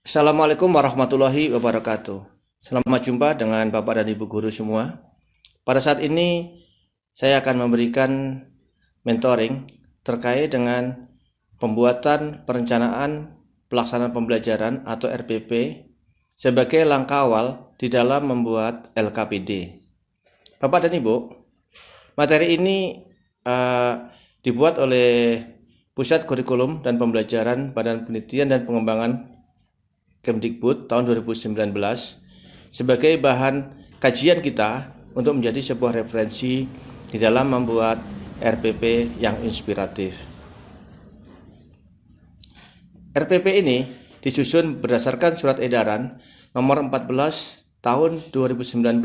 Assalamualaikum warahmatullahi wabarakatuh. Selamat jumpa dengan Bapak dan Ibu guru semua. Pada saat ini saya akan memberikan mentoring terkait dengan pembuatan perencanaan pelaksanaan pembelajaran atau RPP sebagai langkah awal di dalam membuat LKPD. Bapak dan Ibu, materi ini dibuat oleh Pusat Kurikulum dan Pembelajaran Badan Penelitian dan Pengembangan Kemdikbud tahun 2019 sebagai bahan kajian kita untuk menjadi sebuah referensi di dalam membuat RPP yang inspiratif. RPP ini disusun berdasarkan surat edaran nomor 14 tahun 2019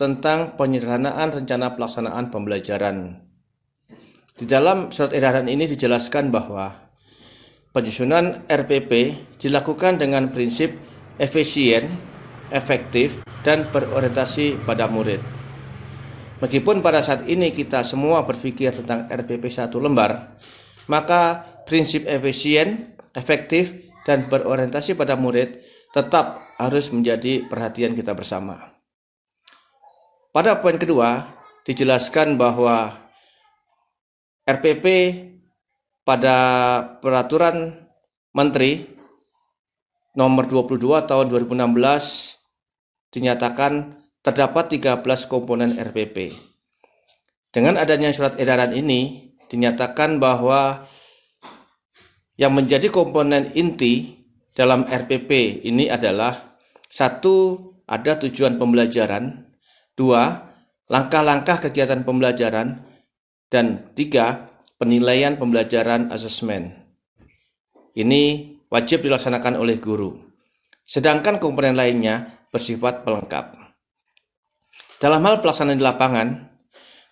tentang penyederhanaan rencana pelaksanaan pembelajaran. Di dalam surat edaran ini dijelaskan bahwa penyusunan RPP dilakukan dengan prinsip efisien, efektif, dan berorientasi pada murid. Meskipun pada saat ini kita semua berpikir tentang RPP satu lembar, maka prinsip efisien, efektif, dan berorientasi pada murid tetap harus menjadi perhatian kita bersama. Pada poin kedua, dijelaskan bahwa RPP pada Peraturan Menteri nomor 22 tahun 2016 dinyatakan terdapat 13 komponen RPP. Dengan adanya surat edaran ini dinyatakan bahwa yang menjadi komponen inti dalam RPP ini adalah 1. Ada tujuan pembelajaran, 2. Langkah-langkah kegiatan pembelajaran, dan 3. Penilaian pembelajaran asesmen. Ini wajib dilaksanakan oleh guru. Sedangkan komponen lainnya bersifat pelengkap. Dalam hal pelaksanaan di lapangan,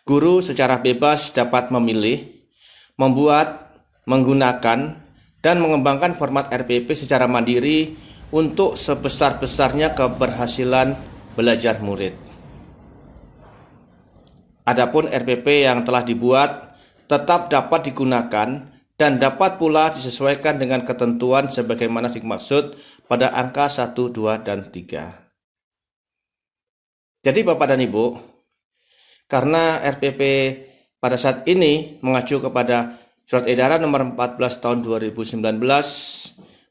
guru secara bebas dapat memilih, membuat, menggunakan, dan mengembangkan format RPP secara mandiri untuk sebesar-besarnya keberhasilan belajar murid. Adapun RPP yang telah dibuat tetap dapat digunakan dan dapat pula disesuaikan dengan ketentuan sebagaimana dimaksud pada angka 1, 2, dan 3. Jadi Bapak dan Ibu, karena RPP pada saat ini mengacu kepada Surat Edaran nomor 14 tahun 2019,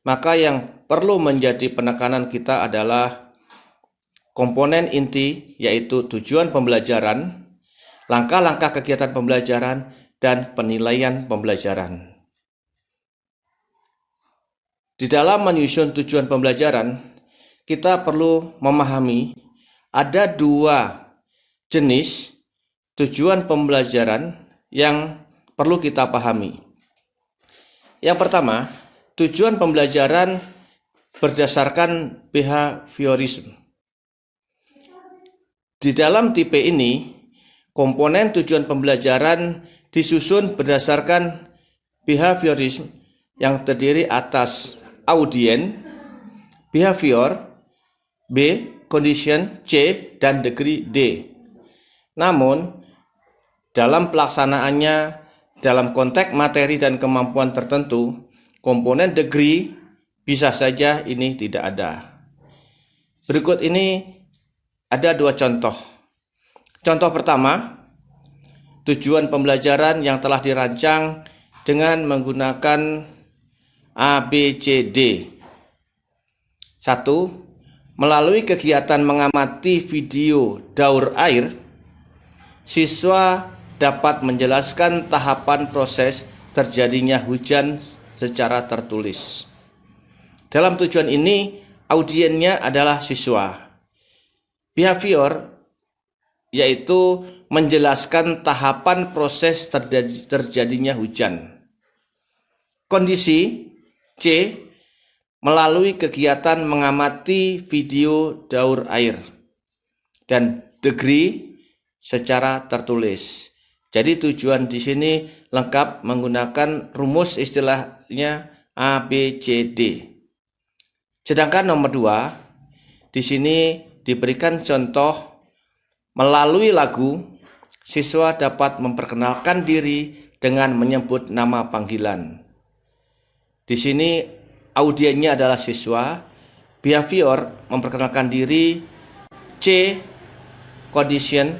maka yang perlu menjadi penekanan kita adalah komponen inti, yaitu tujuan pembelajaran, langkah-langkah kegiatan pembelajaran, dan penilaian pembelajaran. Di dalam menyusun tujuan pembelajaran, kita perlu memahami ada 2 jenis tujuan pembelajaran yang perlu kita pahami. Yang pertama, tujuan pembelajaran berdasarkan behaviorisme. Di dalam tipe ini, komponen tujuan pembelajaran disusun berdasarkan behaviorisme yang terdiri atas audien, behavior, B, condition, C, dan degree, D. Namun, dalam pelaksanaannya, dalam konteks materi dan kemampuan tertentu, komponen degree bisa saja ini tidak ada. Berikut ini ada 2 contoh. Contoh pertama, tujuan pembelajaran yang telah dirancang dengan menggunakan ABCD. 1. Melalui kegiatan mengamati video daur air, siswa dapat menjelaskan tahapan proses terjadinya hujan secara tertulis. Dalam tujuan ini, audiennya adalah siswa. Behavior yaitu menjelaskan tahapan proses terjadinya hujan. Kondisi C, melalui kegiatan mengamati video daur air. Dan degree secara tertulis. Jadi tujuan di sini lengkap menggunakan rumus istilahnya ABCD. Sedangkan nomor 2, di sini diberikan contoh melalui lagu, siswa dapat memperkenalkan diri dengan menyebut nama panggilan. Di sini audiennya adalah siswa, behavior memperkenalkan diri, C condition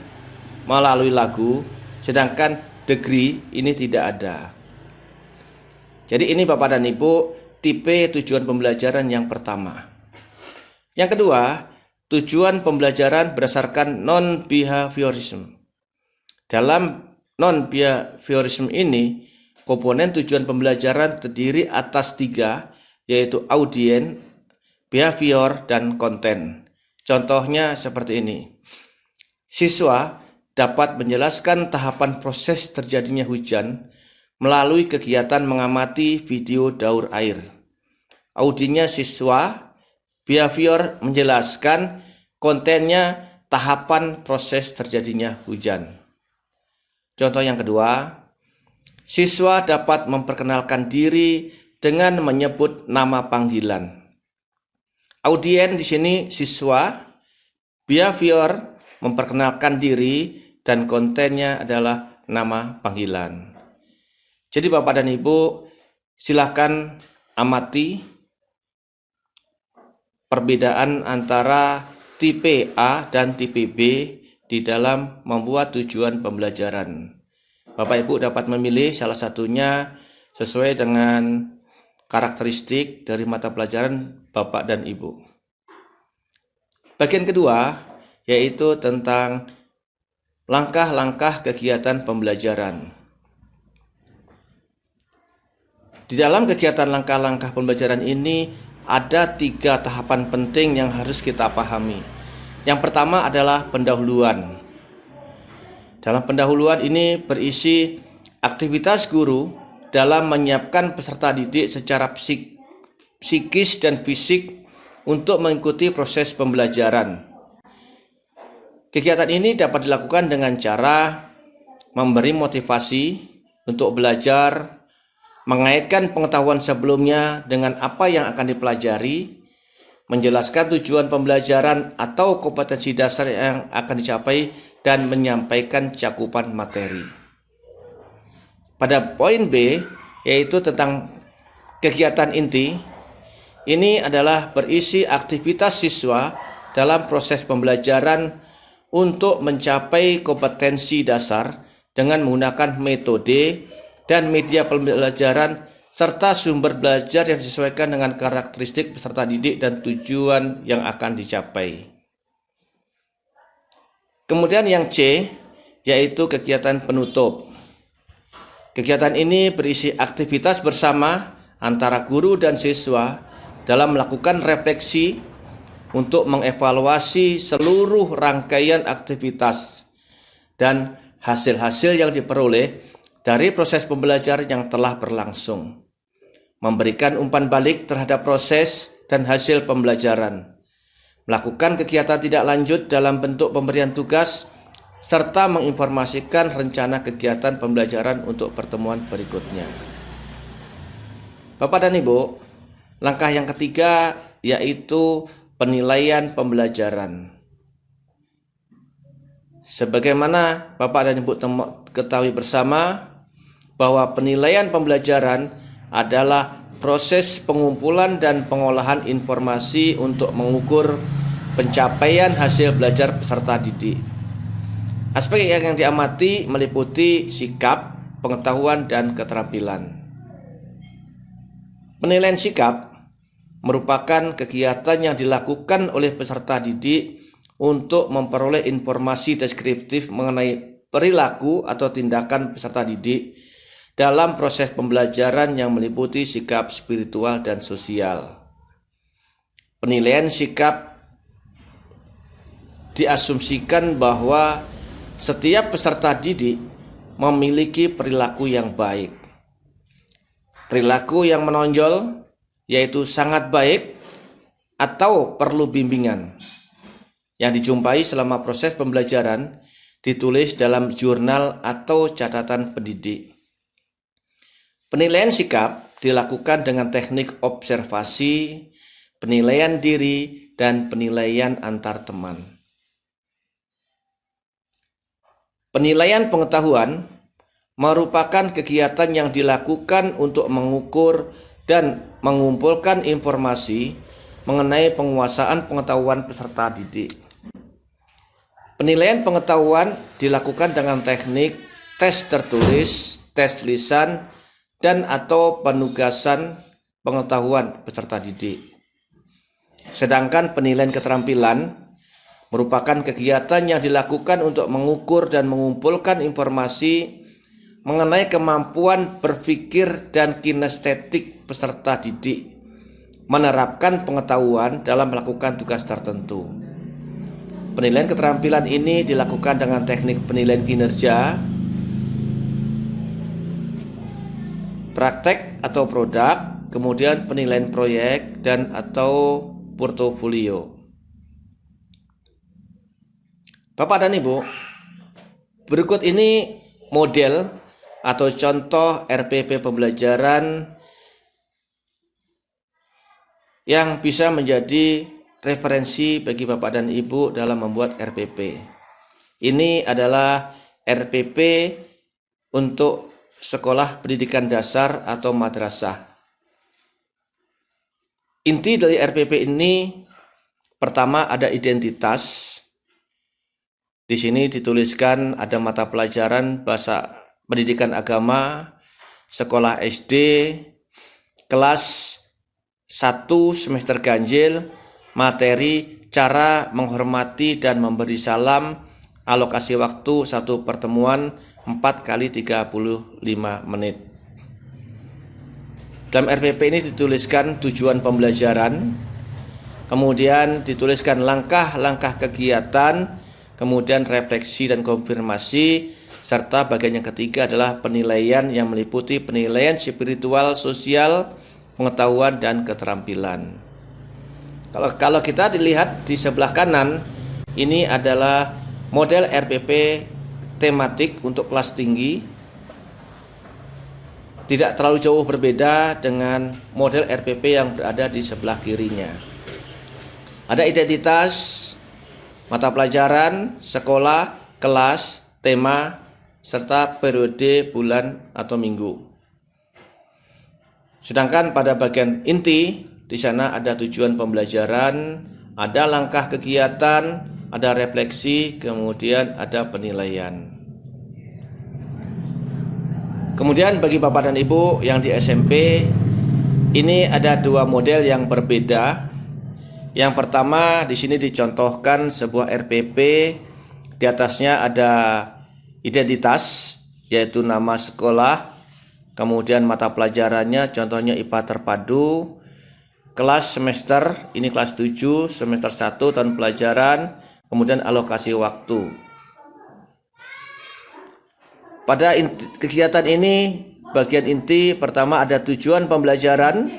melalui lagu, sedangkan degree ini tidak ada. Jadi ini Bapak dan Ibu tipe tujuan pembelajaran yang pertama. Yang kedua, tujuan pembelajaran berdasarkan non-behaviorism. Dalam non-behaviorism ini, komponen tujuan pembelajaran terdiri atas 3, yaitu audien, behavior, dan konten. Contohnya seperti ini. Siswa dapat menjelaskan tahapan proses terjadinya hujan melalui kegiatan mengamati video daur air. Audiennya siswa, behavior menjelaskan kontennya tahapan proses terjadinya hujan. Contoh yang kedua, siswa dapat memperkenalkan diri dengan menyebut nama panggilan. Audien di sini siswa, behavior memperkenalkan diri, dan kontennya adalah nama panggilan. Jadi Bapak dan Ibu, silakan amati perbedaan antara tipe A dan tipe B di dalam membuat tujuan pembelajaran. Bapak Ibu dapat memilih salah satunya sesuai dengan karakteristik dari mata pelajaran Bapak dan Ibu. Bagian kedua yaitu tentang langkah-langkah kegiatan pembelajaran. Di dalam kegiatan langkah-langkah pembelajaran ini ada 3 tahapan penting yang harus kita pahami. Yang pertama adalah pendahuluan. Dalam pendahuluan ini berisi aktivitas guru dalam menyiapkan peserta didik secara psikis dan fisik untuk mengikuti proses pembelajaran. Kegiatan ini dapat dilakukan dengan cara memberi motivasi untuk belajar, mengaitkan pengetahuan sebelumnya dengan apa yang akan dipelajari, menjelaskan tujuan pembelajaran atau kompetensi dasar yang akan dicapai, dan menyampaikan cakupan materi. Pada poin B, yaitu tentang kegiatan inti, ini adalah berisi aktivitas siswa dalam proses pembelajaran untuk mencapai kompetensi dasar dengan menggunakan metode dan media pembelajaran serta sumber belajar yang disesuaikan dengan karakteristik peserta didik dan tujuan yang akan dicapai. Kemudian yang C, yaitu kegiatan penutup. Kegiatan ini berisi aktivitas bersama antara guru dan siswa dalam melakukan refleksi untuk mengevaluasi seluruh rangkaian aktivitas dan hasil-hasil yang diperoleh dari proses pembelajaran yang telah berlangsung, memberikan umpan balik terhadap proses dan hasil pembelajaran, melakukan kegiatan tidak lanjut dalam bentuk pemberian tugas, serta menginformasikan rencana kegiatan pembelajaran untuk pertemuan berikutnya. Bapak dan Ibu, langkah yang ketiga yaitu penilaian pembelajaran. Sebagaimana Bapak dan Ibu ketahui bersama bahwa penilaian pembelajaran adalah proses pengumpulan dan pengolahan informasi untuk mengukur pencapaian hasil belajar peserta didik. Aspek yang diamati meliputi sikap, pengetahuan, dan keterampilan. Penilaian sikap merupakan kegiatan yang dilakukan oleh peserta didik untuk memperoleh informasi deskriptif mengenai perilaku atau tindakan peserta didik dalam proses pembelajaran yang meliputi sikap spiritual dan sosial. Penilaian sikap diasumsikan bahwa setiap peserta didik memiliki perilaku yang baik. Perilaku yang menonjol yaitu sangat baik atau perlu bimbingan, yang dijumpai selama proses pembelajaran ditulis dalam jurnal atau catatan pendidik. Penilaian sikap dilakukan dengan teknik observasi, penilaian diri, dan penilaian antar teman. Penilaian pengetahuan merupakan kegiatan yang dilakukan untuk mengukur dan mengumpulkan informasi mengenai penguasaan pengetahuan peserta didik. Penilaian pengetahuan dilakukan dengan teknik tes tertulis, tes lisan, dan atau penugasan pengetahuan peserta didik. Sedangkan penilaian keterampilan merupakan kegiatan yang dilakukan untuk mengukur dan mengumpulkan informasi mengenai kemampuan berpikir dan kinestetik peserta didik, menerapkan pengetahuan dalam melakukan tugas tertentu. Penilaian keterampilan ini dilakukan dengan teknik penilaian kinerja, praktek atau produk, kemudian penilaian proyek dan atau portofolio. Bapak dan Ibu, berikut ini model atau contoh RPP pembelajaran yang bisa menjadi referensi bagi Bapak dan Ibu dalam membuat RPP. Ini adalah RPP untuk sekolah pendidikan dasar atau madrasah. Inti dari RPP ini pertama ada identitas. Di sini dituliskan ada mata pelajaran bahasa pendidikan agama, sekolah SD, kelas 1 semester ganjil, materi cara menghormati dan memberi salam, alokasi waktu 1 pertemuan 4 kali 35 menit. Dalam RPP ini dituliskan tujuan pembelajaran, kemudian dituliskan langkah-langkah kegiatan, kemudian refleksi dan konfirmasi, serta bagian yang ketiga adalah penilaian yang meliputi penilaian spiritual, sosial, pengetahuan, dan keterampilan. Kalau kita dilihat di sebelah kanan, ini adalah model RPP tematik untuk kelas tinggi. Tidak terlalu jauh berbeda dengan model RPP yang berada di sebelah kirinya. Ada identitas, mata pelajaran, sekolah, kelas, tema, serta periode, bulan, atau minggu. Sedangkan pada bagian inti, di sana ada tujuan pembelajaran, ada langkah kegiatan, ada refleksi, kemudian ada penilaian. Kemudian bagi Bapak dan Ibu yang di SMP, ini ada 2 model yang berbeda. Yang pertama, di sini dicontohkan sebuah RPP, di atasnya ada identitas, yaitu nama sekolah, kemudian mata pelajarannya, contohnya IPA terpadu, kelas semester, ini kelas 7, semester 1 tahun pelajaran, kemudian alokasi waktu. Pada kegiatan ini, bagian inti pertama ada tujuan pembelajaran,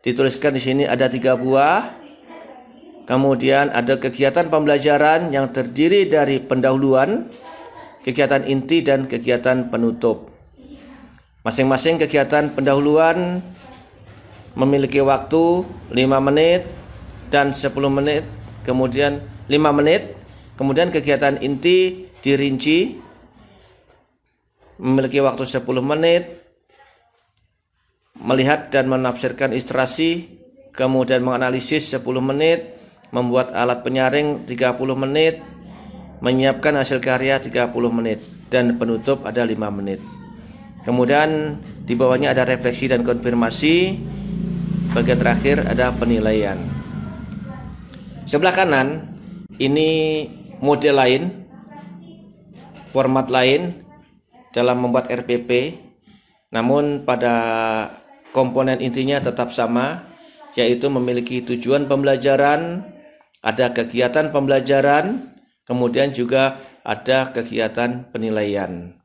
dituliskan di sini ada 3 buah. Kemudian ada kegiatan pembelajaran yang terdiri dari pendahuluan, kegiatan inti, dan kegiatan penutup. Masing-masing kegiatan pendahuluan memiliki waktu 5 menit dan 10 menit, kemudian 5 menit. Kemudian kegiatan inti dirinci memiliki waktu 10 menit, melihat dan menafsirkan ilustrasi, kemudian menganalisis 10 menit, membuat alat penyaring 30 menit, menyiapkan hasil karya 30 menit, dan penutup ada 5 menit. Kemudian di bawahnya ada refleksi dan konfirmasi. Bagian terakhir ada penilaian. Sebelah kanan ini model lain, format lain dalam membuat RPP, namun pada komponen intinya tetap sama, yaitu memiliki tujuan pembelajaran, ada kegiatan pembelajaran, kemudian juga ada kegiatan penilaian.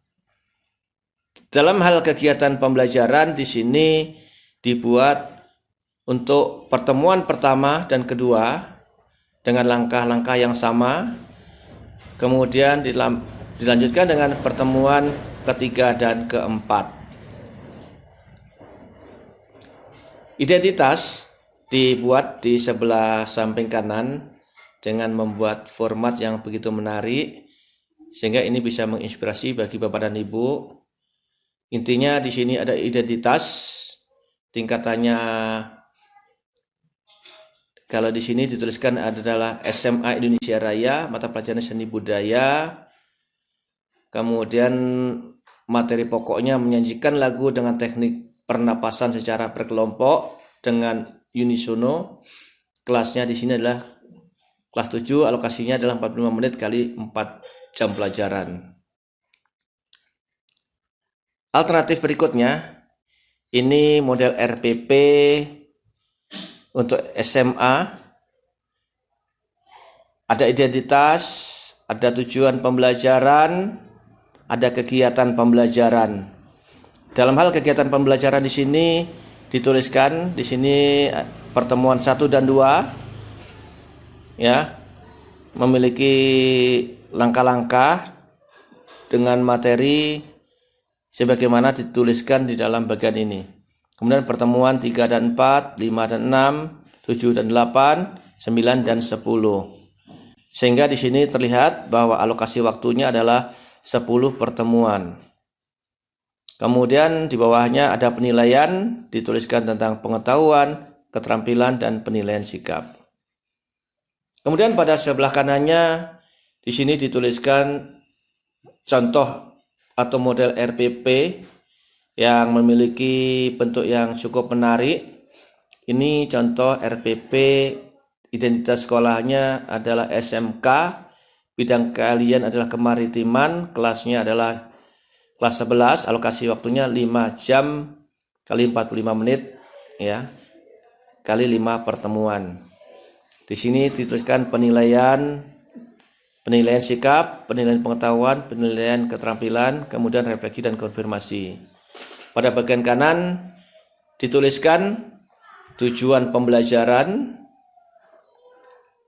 Dalam hal kegiatan pembelajaran di sini dibuat untuk pertemuan pertama dan kedua dengan langkah-langkah yang sama, kemudian dilanjutkan dengan pertemuan ketiga dan keempat. Identitas dibuat di sebelah samping kanan dengan membuat format yang begitu menarik, sehingga ini bisa menginspirasi bagi Bapak dan Ibu. Intinya di sini ada identitas, tingkatannya Kalau di sini dituliskan adalah SMA Indonesia Raya, mata pelajaran seni budaya. Kemudian materi pokoknya menyajikan lagu dengan teknik pernapasan secara berkelompok dengan unisono. Kelasnya di sini adalah kelas 7, alokasinya adalah 45 menit kali 4 jam pelajaran. Alternatif berikutnya, ini model RPP untuk SMA. Ada identitas, ada tujuan pembelajaran, ada kegiatan pembelajaran. Dalam hal kegiatan pembelajaran di sini dituliskan di sini pertemuan 1 dan 2 ya, memiliki langkah-langkah dengan materi sebagaimana dituliskan di dalam bagian ini. Kemudian pertemuan 3 dan 4, 5 dan 6, 7 dan 8, 9 dan 10. Sehingga di sini terlihat bahwa alokasi waktunya adalah 10 pertemuan. Kemudian di bawahnya ada penilaian, dituliskan tentang pengetahuan, keterampilan, dan penilaian sikap. Kemudian pada sebelah kanannya di sini dituliskan contoh atau model RPP yang memiliki bentuk yang cukup menarik. Ini contoh RPP, identitas sekolahnya adalah SMK, bidang keahlian adalah kemaritiman, kelasnya adalah kelas 11, alokasi waktunya 5 jam kali 45 menit ya, kali 5 pertemuan. Di sini dituliskan penilaian sikap, penilaian pengetahuan, penilaian keterampilan, kemudian refleksi dan konfirmasi. Pada bagian kanan dituliskan tujuan pembelajaran,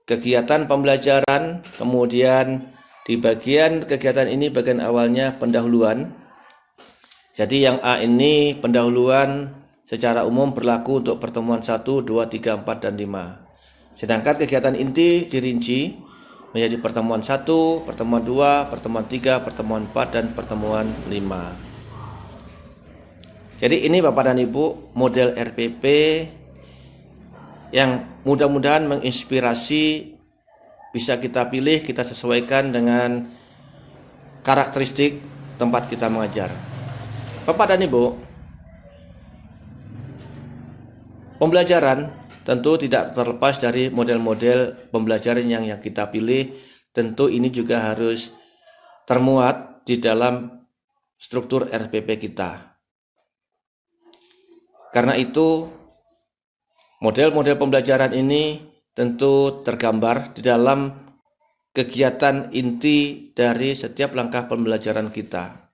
kegiatan pembelajaran, kemudian di bagian kegiatan ini bagian awalnya pendahuluan. Jadi yang A ini pendahuluan secara umum berlaku untuk pertemuan 1, 2, 3, 4, dan 5. Sedangkan kegiatan inti dirinci menjadi pertemuan 1, pertemuan 2, pertemuan 3, pertemuan 4, dan pertemuan 5. Jadi ini Bapak dan Ibu model RPP yang mudah-mudahan menginspirasi, bisa kita pilih, kita sesuaikan dengan karakteristik tempat kita mengajar. Bapak dan Ibu, pembelajaran tentu tidak terlepas dari model-model pembelajaran yang kita pilih. Tentu ini juga harus termuat di dalam struktur RPP kita. Karena itu, model-model pembelajaran ini tentu tergambar di dalam kegiatan inti dari setiap langkah pembelajaran kita.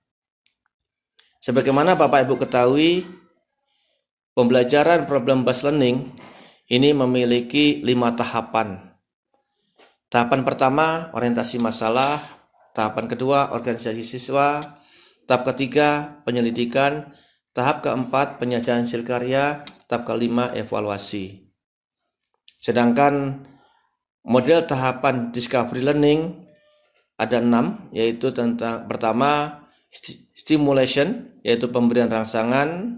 Sebagaimana Bapak Ibu ketahui, pembelajaran problem-based learning ini memiliki 5 tahapan. Tahapan pertama, orientasi masalah. Tahapan kedua, organisasi siswa. Tahap ketiga, penyelidikan. Tahap keempat, penyajian hasil karya. Tahap kelima, evaluasi. Sedangkan model tahapan discovery learning ada 6, yaitu tentang pertama, stimulation, yaitu pemberian rangsangan.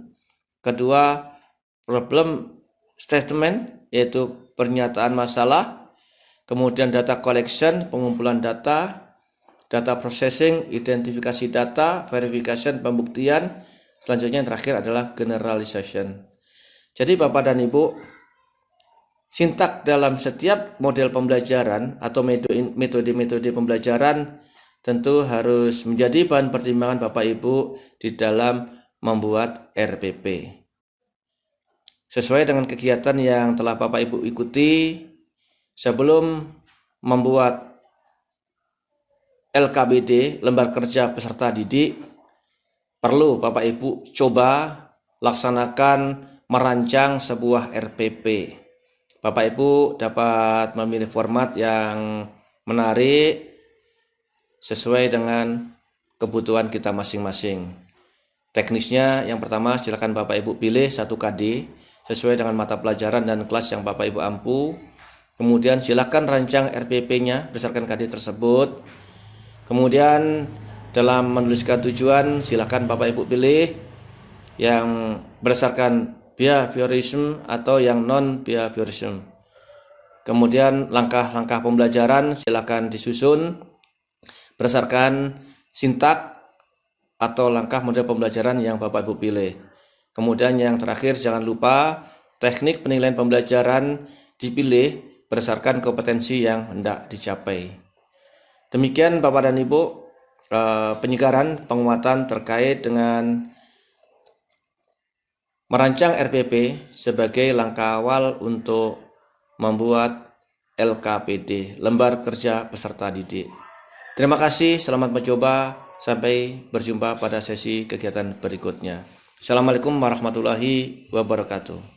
Kedua, problem statement, yaitu pernyataan masalah. Kemudian data collection, pengumpulan data. Data processing, identifikasi data. Verification, pembuktian. Selanjutnya yang terakhir adalah generalization. Jadi Bapak dan Ibu, sintak dalam setiap model pembelajaran atau metode-metode pembelajaran tentu harus menjadi bahan pertimbangan Bapak Ibu di dalam membuat RPP. Sesuai dengan kegiatan yang telah Bapak Ibu ikuti, sebelum membuat LKBD, lembar kerja peserta didik, perlu Bapak Ibu coba laksanakan merancang sebuah RPP. Bapak Ibu dapat memilih format yang menarik sesuai dengan kebutuhan kita masing-masing. Teknisnya yang pertama silakan Bapak Ibu pilih 1 KD sesuai dengan mata pelajaran dan kelas yang Bapak Ibu ampu. Kemudian silakan rancang RPP-nya berdasarkan KD tersebut. Kemudian dalam menuliskan tujuan silakan Bapak Ibu pilih yang berdasarkan behaviorism atau yang non behaviorism. Kemudian langkah-langkah pembelajaran silakan disusun berdasarkan sintak atau langkah model pembelajaran yang Bapak Ibu pilih. Kemudian yang terakhir, jangan lupa teknik penilaian pembelajaran dipilih berdasarkan kompetensi yang hendak dicapai. Demikian Bapak dan Ibu, penyegaran penguatan terkait dengan merancang RPP sebagai langkah awal untuk membuat LKPD, Lembar Kerja Peserta Didik. Terima kasih, selamat mencoba. Sampai berjumpa pada sesi kegiatan berikutnya. Assalamualaikum warahmatullahi wabarakatuh.